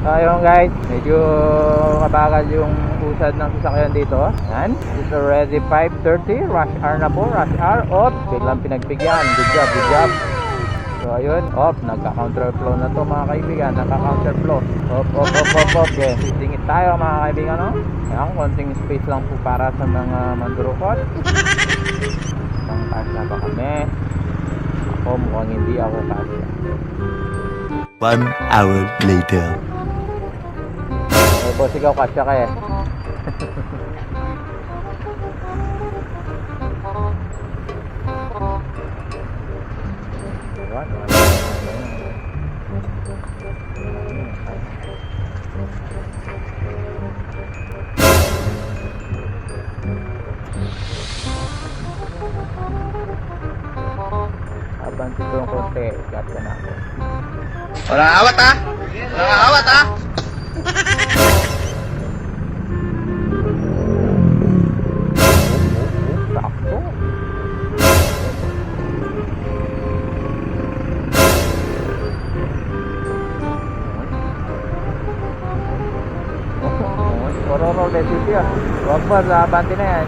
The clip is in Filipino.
Ayun guys, medyo kabagal yung usad ng sasakyan dito. Yan, it's already 5:30, rush hour na po, rush hour. Biglang pinagbigyan, good job, good job. So ayun, nagka-counterflow na to mga kaibigan, nagka-counterflow. Okay, sisingit tayo mga kaibigan, no? Yan, konting space lang po para sa mga mandurukot. Ang kasya ba kami? Ako, mukhang hindi ako kasya. 1 hour later. Boss, ikaw kasya ka eh. Habang dito yung konti, kasya na ako. Walang awat ha? Walang awat ha? Sakto. Ororo, let's see. Wag ba, sa abante na yan.